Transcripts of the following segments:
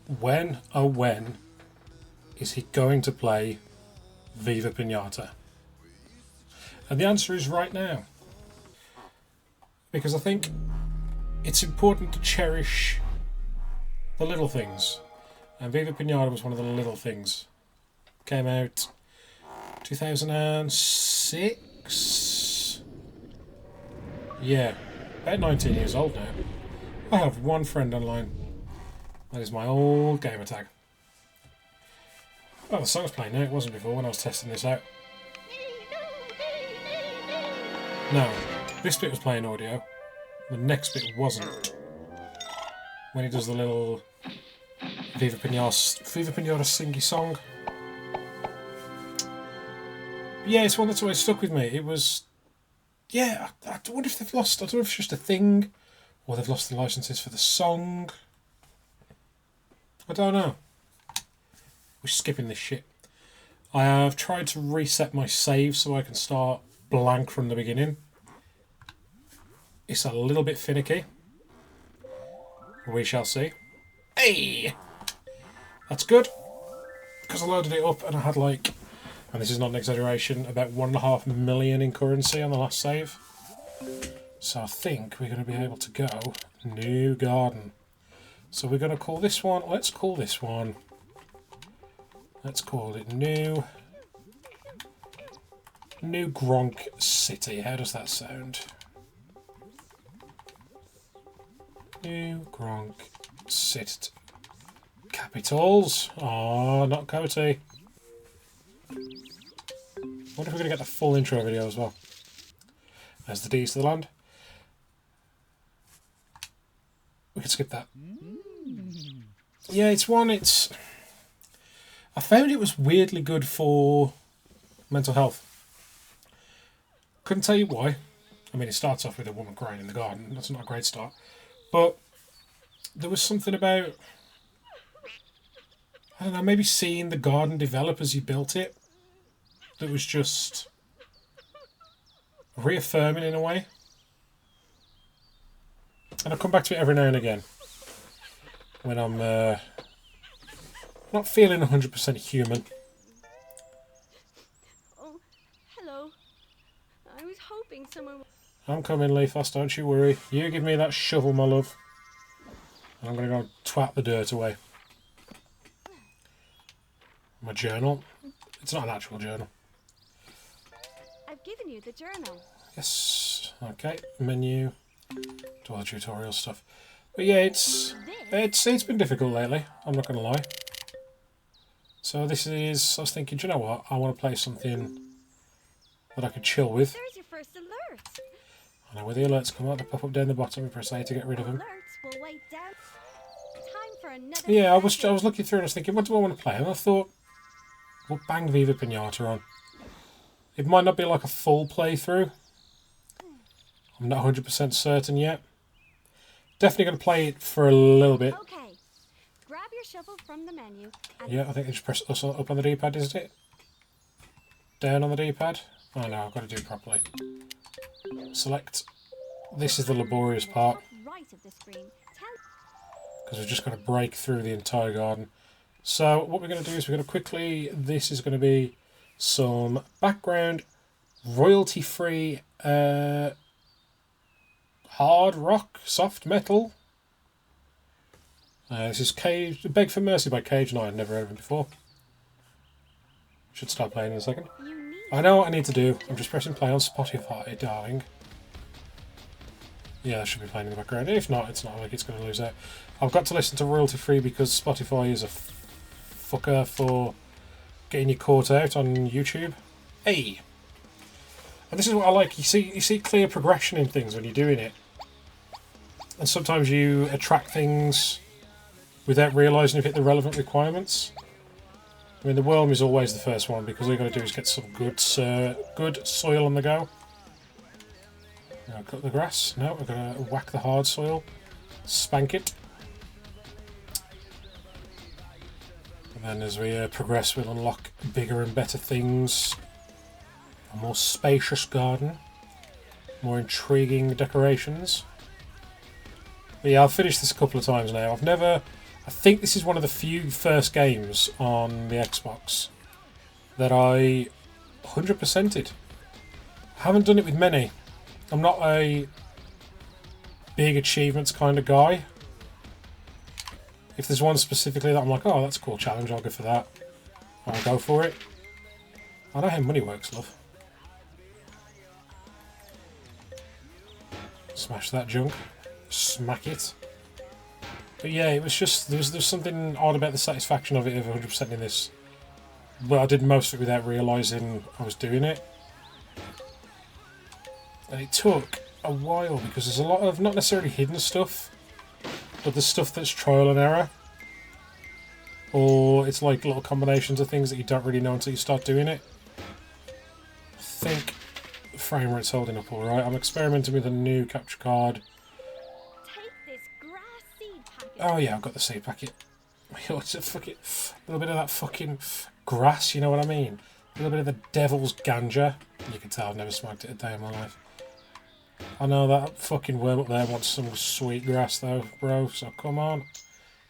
when, oh when, is he going to play Viva Pinata? And the answer is right now. Because I think it's important to cherish the little things. And Viva Pinata was one of the little things. Came out 2006? Yeah, about 19 years old now. I have one friend online. That is my old gamer tag. Oh, the song's playing now. It wasn't before when I was testing this out. No, this bit was playing audio. The next bit wasn't. When he does the little Viva Pinata singy song. Yeah, it's one that's always stuck with me. It was... Yeah, I wonder if they've lost... I don't know if it's just a thing, or they've lost the licenses for the song. I don't know. We're skipping this shit. I have tried to reset my save so I can start blank from the beginning. It's a little bit finicky. We shall see. Hey! That's good. Because I loaded it up and I had like, and this is not an exaggeration, about 1.5 million in currency on the last save. So I think we're going to be able to go new garden. So we're going to call this one, let's call this one, let's call it New Gronk City. How does that sound? New Gronk City. Capitals. Oh, not Coty. Wonder if we're going to get the full intro video as well. There's the D's to the land. We can skip that. Yeah, it's one, it's... I found it was weirdly good for mental health. Couldn't tell you why. I mean, it starts off with a woman crying in the garden. That's not a great start. But there was something about... I don't know, maybe seeing the garden develop as you built it that was just reaffirming in a way. And I come back to it every now and again when I'm not feeling 100% human. Oh, hello. I was hoping someone... I'm coming, Leafos, don't you worry. You give me that shovel, my love. And I'm going to go twat the dirt away. My journal. It's not an actual journal. I've given you the journal. Yes. Okay. Menu. Do all the tutorial stuff. But yeah, it's been difficult lately. I'm not going to lie. So this is... I was thinking, do you know what? I want to play something that I could chill with. There's your first alert. I know where the alerts come out. They pop up down the bottom and press A to get rid of them. Alerts will wait down. Time for another... Yeah, I was looking through and I was thinking, what do I want to play? And I thought, we'll bang Viva Pinata on. It might not be like a full playthrough. I'm not 100% certain yet. Definitely going to play it for a little bit. Okay. Grab your shovel from the menu. Yeah, I think I just press up on the D-pad, isn't it? Down on the D-pad? Oh no, I've got to do it properly. Select. This is the laborious part. Right of the screen. Because we're just going to break through the entire garden. So what we're going to do is we're going to quickly... This is going to be some background royalty-free hard rock, soft metal. This is Beg for Mercy by Cage 9. Never heard of him before. Should start playing in a second. I know what I need to do. I'm just pressing play on Spotify, darling. Yeah, that should be playing in the background. If not, it's not like it's going to lose out. I've got to listen to royalty free because Spotify is a fucker for getting you caught out on YouTube. Hey! And this is what I like. You see clear progression in things when you're doing it. And sometimes you attract things without realising you've hit the relevant requirements. I mean, the worm is always the first one because all you've got to do is get some good soil on the go. Now cut the grass. No, we're going to whack the hard soil. Spank it. And then as we progress, we'll unlock bigger and better things. A more spacious garden. More intriguing decorations. But yeah, I've finished this a couple of times now. I think this is one of the few first games on the Xbox that I 100%ed. I haven't done it with many. I'm not a big achievements kind of guy. If there's one specifically that I'm like, oh, that's a cool challenge, I'll go for that. I'll go for it. I know how money works, love. Smash that junk. Smack it. But yeah, it was just, there's something odd about the satisfaction of it of 100% in this. But I did most of it without realising I was doing it. And it took a while because there's a lot of, not necessarily hidden stuff, but the stuff that's trial and error. Or it's like little combinations of things that you don't really know until you start doing it. I think the frame rate's holding up alright. I'm experimenting with a new capture card. Take this grass seed packet. Oh yeah, I've got the seed packet. It's a fucking little bit of that fucking grass, you know what I mean? A little bit of the devil's ganja. You can tell I've never smoked it a day in my life. I know that fucking worm up there wants some sweet grass though, bro, so come on.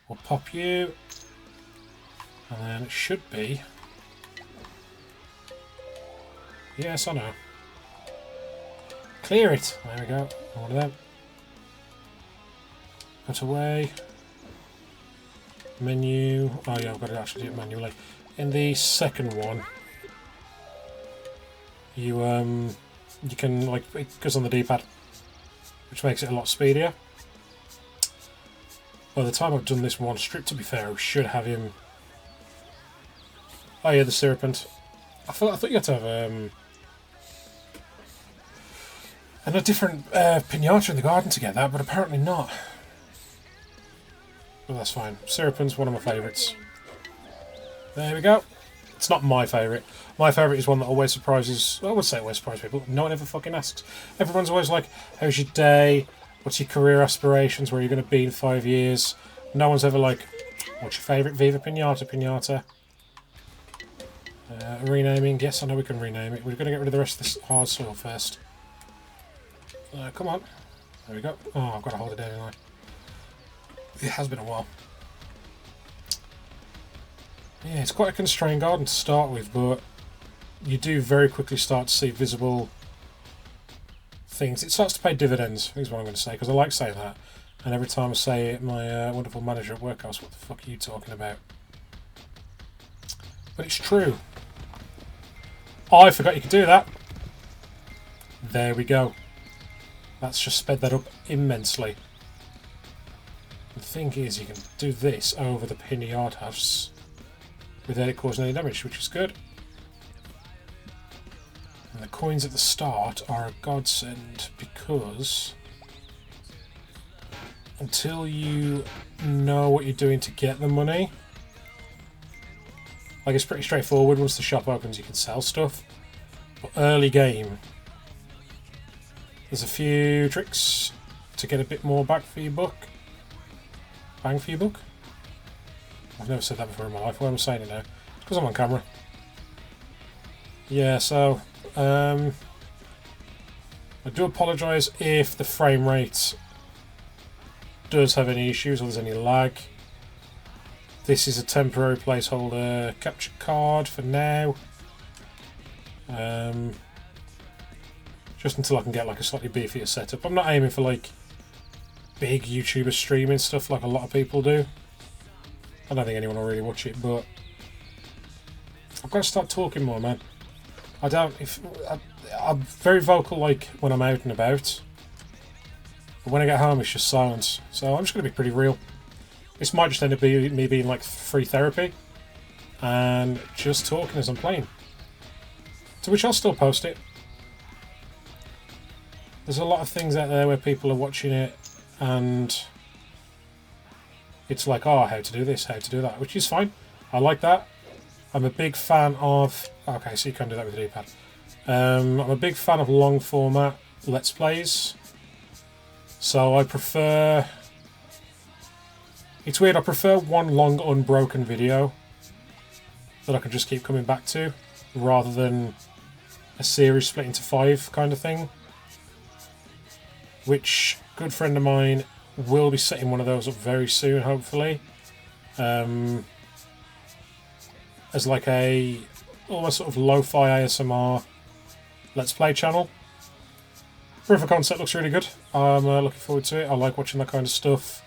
We'll pop you. And then it should be... Yes, I know. Clear it! There we go. One of them. Put away. Menu. Oh yeah, I've got to actually do it manually. In the second one, you can, like, it goes on the D-pad, which makes it a lot speedier. By the time I've done this one strip, to be fair, we should have him. Oh yeah, the serpent. I thought you had to have and a different pinata in the garden to get that, but apparently not. But that's fine. Serpent's one of my favourites. There we go. It's not my favourite. My favourite is one that always surprises... I would say always surprises people. No one ever fucking asks. Everyone's always like, how's your day? What's your career aspirations? Where are you going to be in 5 years? No one's ever like, what's your favourite Viva Pinata? Renaming. Yes, I know we can rename it. We're going to get rid of the rest of this hard soil first. Come on. There we go. Oh, I've got to hold it down in line. It has been a while. Yeah, it's quite a constrained garden to start with, but you do very quickly start to see visible things. It starts to pay dividends, is what I'm going to say, because I like saying that. And every time I say it, my wonderful manager at work asks, what the fuck are you talking about? But it's true. Oh, I forgot you could do that. There we go. That's just sped that up immensely. The thing is, you can do this over the pinatas without it causing any damage, which is good. And the coins at the start are a godsend because until you know what you're doing to get the money, like, it's pretty straightforward. Once the shop opens, you can sell stuff. But early game, there's a few tricks to get a bit more back for your buck. Bang for your buck? I've never said that before in my life. Why am I saying it now? Because I'm on camera. Yeah, so I do apologise if the frame rate does have any issues or there's any lag. This is a temporary placeholder capture card for now. Just until I can get like a slightly beefier setup. I'm not aiming for like big YouTuber streaming stuff like a lot of people do. I don't think anyone will really watch it, but I've got to start talking more, man. I'm very vocal like when I'm out and about, but when I get home it's just silence. So I'm just going to be pretty real. This might just end up being me being like free therapy and just talking as I'm playing. To which I'll still post it. There's a lot of things out there where people are watching it and it's like, oh, how to do this, how to do that, which is fine. I like that. I'm a big fan of... Okay, so you can do that with the D-pad. I'm a big fan of long format Let's Plays. So I prefer... It's weird, I prefer one long unbroken video that I can just keep coming back to, rather than a series split into 5 kind of thing. Which, a good friend of mine will be setting one of those up very soon, hopefully. as like a almost sort of lo-fi ASMR Let's Play channel. Proof of concept looks really good. I'm looking forward to it. I like watching that kind of stuff,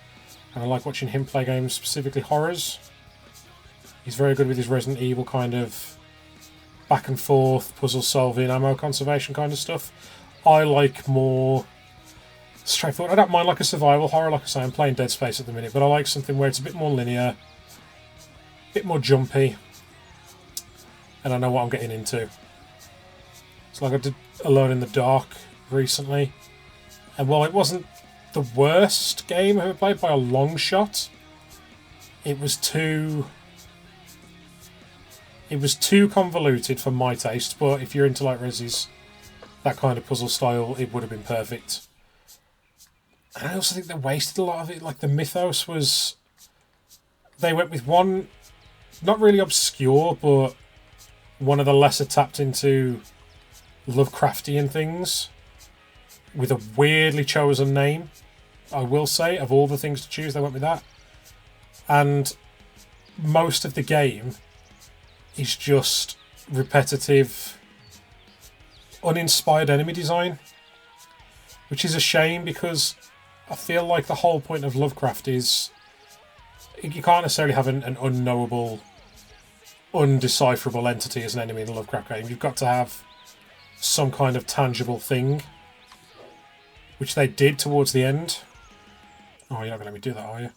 and I like watching him play games, specifically horrors. He's very good with his Resident Evil kind of back and forth, puzzle solving, ammo conservation kind of stuff. I like more straightforward. I don't mind like a survival horror, like I say, I'm playing Dead Space at the minute, but I like something where it's a bit more linear, a bit more jumpy, and I know what I'm getting into. It's like I did Alone in the Dark recently, and while it wasn't the worst game I've ever played by a long shot, it was too convoluted for my taste. But if you're into like Resi's, that kind of puzzle style, it would have been perfect. And I also think they wasted a lot of it. Like the mythos was, they went with one, not really obscure, but one of the lesser tapped into Lovecraftian things, with a weirdly chosen name, I will say. Of all the things to choose, they went with that. And most of the game is just repetitive, uninspired enemy design, which is a shame, because I feel like the whole point of Lovecraft is you can't necessarily have an unknowable, undecipherable entity as an enemy in a Lovecraft game. You've got to have some kind of tangible thing, which they did towards the end. Oh, you're not going to let me do that, are you?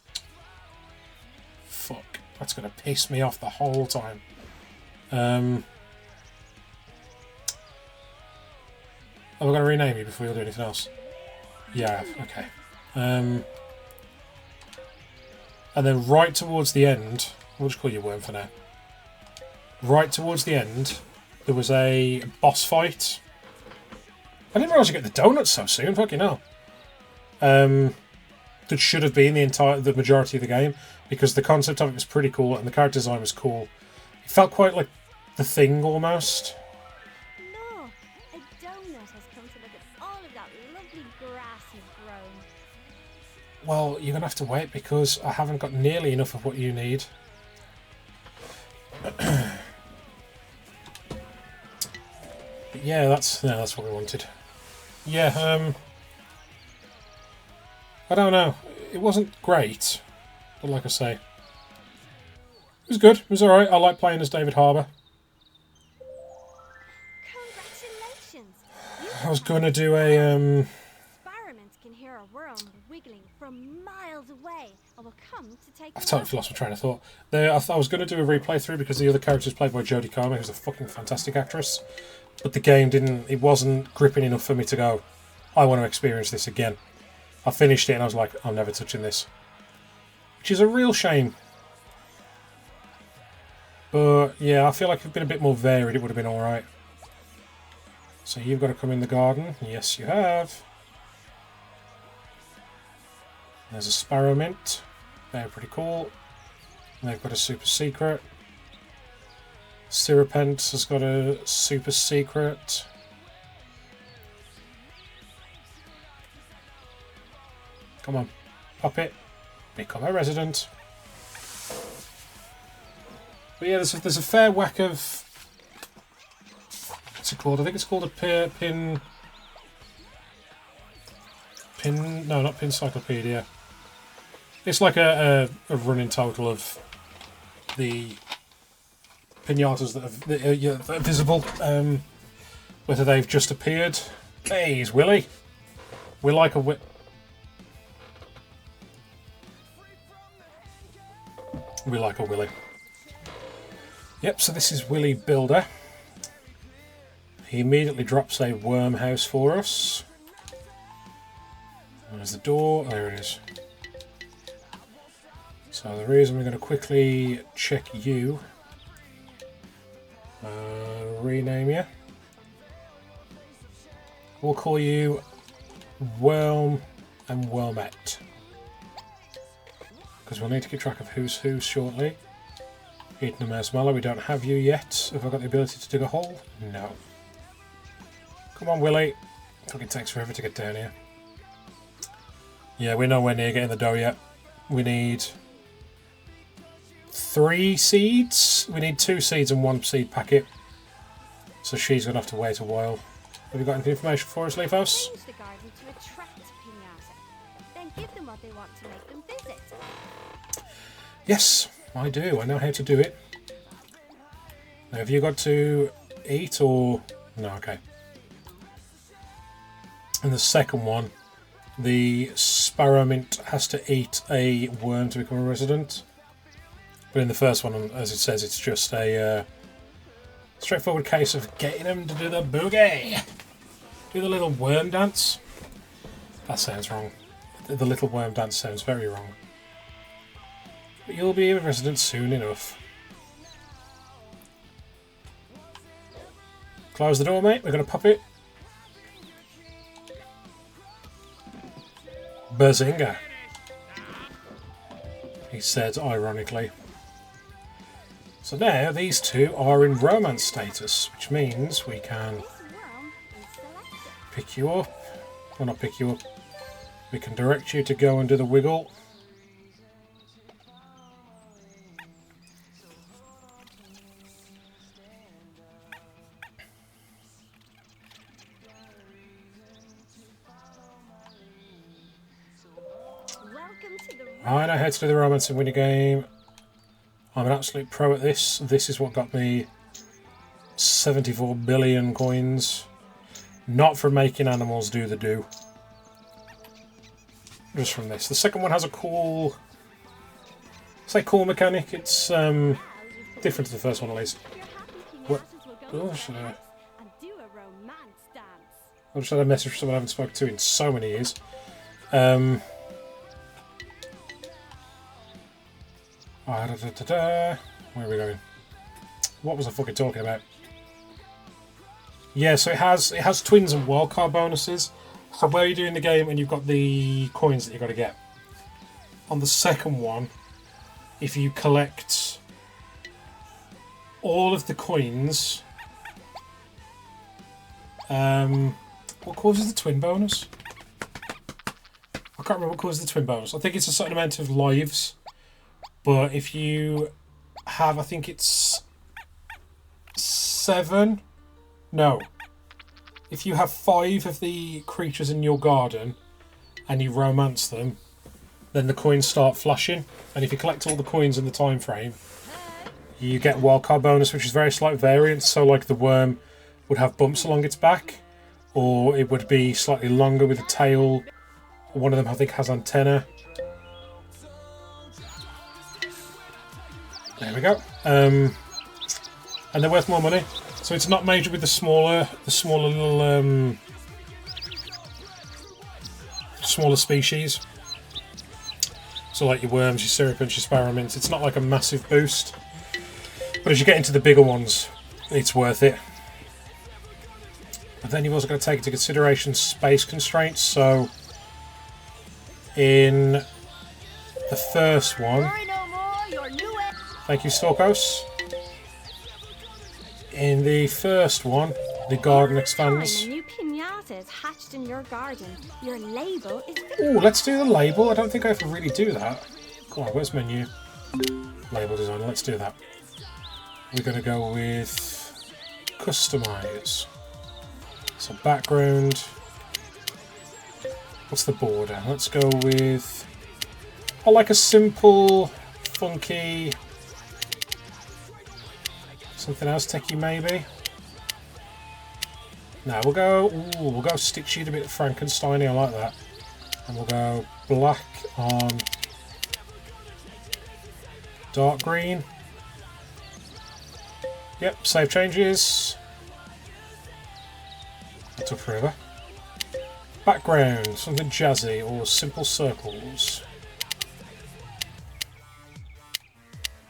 Fuck. That's going to piss me off the whole time. Am I going to rename you before you do anything else? Yeah, okay. And then right towards the end, we'll just call you Worm for now. Right towards the end, there was a boss fight. I didn't realise you get the donuts so soon, fucking hell. That should have been the majority of the game, because the concept of it was pretty cool and the character design was cool. It felt quite like The Thing almost. No, a donut has come to look at all of that lovely grass you've grown. Well, you're going to have to wait, because I haven't got nearly enough of what you need. But yeah, that's what we wanted. Yeah, I don't know. It wasn't great, but like I say, it was good. It was alright. I like playing as David Harbour. Congratulations! I was going to do a... Experiments can hear a worm wiggling from miles away and will come to take I've totally lost my train of thought. I was going to do a replay through, because the other character is played by Jodie Comer, who's a fucking fantastic actress. But the game it wasn't gripping enough for me to go, I want to experience this again. I finished it and I was like, I'm never touching this. Which is a real shame. But yeah, I feel like if it had been a bit more varied, it would have been alright. So you've got to come in the garden. Yes, you have. There's a sparrow mint. They're pretty cool. And they've got a super secret. Syrupent has got a super secret. Come on, pop it. Become a resident. But yeah, there's a fair whack of... What's it called? I think it's called a pin... No, not Pincyclopedia. It's like a running total of the pinatas that are visible. Whether they've just appeared. Hey, he's Willy. We like a... We like a Willy. Yep, so this is Willy Builder. He immediately drops a worm house for us. There's the door. There it is. So the reason we're going to quickly check you. Rename you. We'll call you Worm and Wormette, because we'll need to keep track of who's who shortly. Eating a marshmallow, we don't have you yet. Have I got the ability to dig a hole? No. Come on, Willy. Fucking takes forever to get down here. Yeah, we're nowhere near getting the dough yet. We need 3 seeds. We need 2 seeds and 1 seed packet. So she's going to have to wait a while. Have you got any information for us, Leafhouse? Arrange the garden to attract Pinata. Then give them what they want to make them visit. Yes, I do. I know how to do it. Now, have you got to eat or... No, okay. And the second one, the sparrow mint has to eat a worm to become a resident. But in the first one, as it says, it's just a straightforward case of getting them to do the boogie. Do the little worm dance. That sounds wrong. The little worm dance sounds very wrong. But you'll be a resident soon enough. Close the door, mate. We're going to pop it. Bazinga, he said ironically. So now these two are in romance status, which means we can This worm is selected. pick you up. Well, not pick you up. We can direct you to go and do the wiggle. Welcome to the I know how to do the romancing winning game. I'm an absolute pro at this. This is what got me 74 billion coins. Not from making animals do the do. Just from this. The second one has a cool... say cool mechanic. It's different to the first one at least. What? Oh, should I... and do a romance dance. I just had a message from someone I haven't spoken to in so many years. Where are we going? What was I fucking talking about? Yeah, so it has twins and wildcard bonuses. So where you're doing the game and you've got the coins that you've got to get. On the second one, if you collect all of the coins, what causes the twin bonus? I can't remember what causes the twin bonus. I think it's a certain amount of lives. But if you have, I think it's 7. No. If you have 5 of the creatures in your garden and you romance them, then the coins start flashing. And if you collect all the coins in the time frame, you get wildcard bonus, which is very slight variance. So like the worm would have bumps along its back, or it would be slightly longer with a tail. One of them I think has antenna. There we go. And they're worth more money. So it's not major with the smaller little smaller species. So like your worms, your serpents, your sparrow mints. It's not like a massive boost. But as you get into the bigger ones, it's worth it. But then you've also got to take into consideration space constraints. So in the first one, thank you, Storkos. In the first one, the garden expands. A new pinata is hatched in your garden. Your label is... Oh, let's do the label. I don't think I have to really do that. Come on, where's menu? Label design. Let's do that. We're going to go with customize. So background. What's the border? Let's go with... I like a simple, funky... something else techie maybe. No, we'll go stitchy, a bit Frankenstein-y, I like that. And we'll go black on dark green. Yep, save changes. That took forever. Background, something jazzy or simple circles.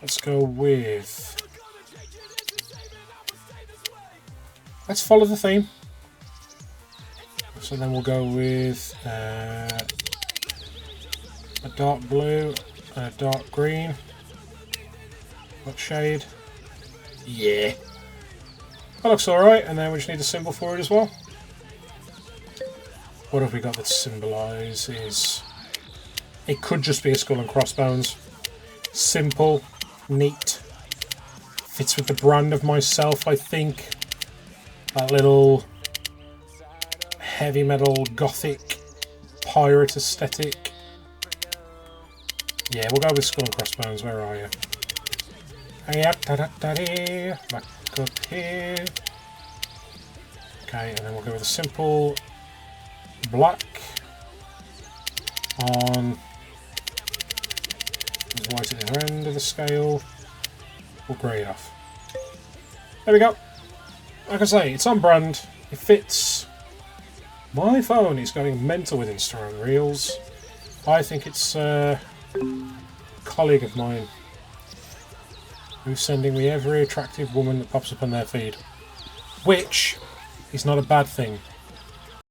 Let's go with... let's follow the theme. So then we'll go with a dark blue and a dark green. What shade? Yeah. That looks alright, and then we just need a symbol for it as well. What have we got that symbolises? It could just be a skull and crossbones. Simple, neat. Fits with the brand of myself, I think. That little heavy metal gothic pirate aesthetic. Yeah, we'll go with Skull and Crossbones. Where are you? Back up here. Okay, and then we'll go with a simple black on as white at the other end of the scale. We'll grey it off. There we go. Like I say, it's on brand. It fits. My phone is going mental with Instagram Reels. I think it's a colleague of mine who's sending me every attractive woman that pops up on their feed. Which is not a bad thing.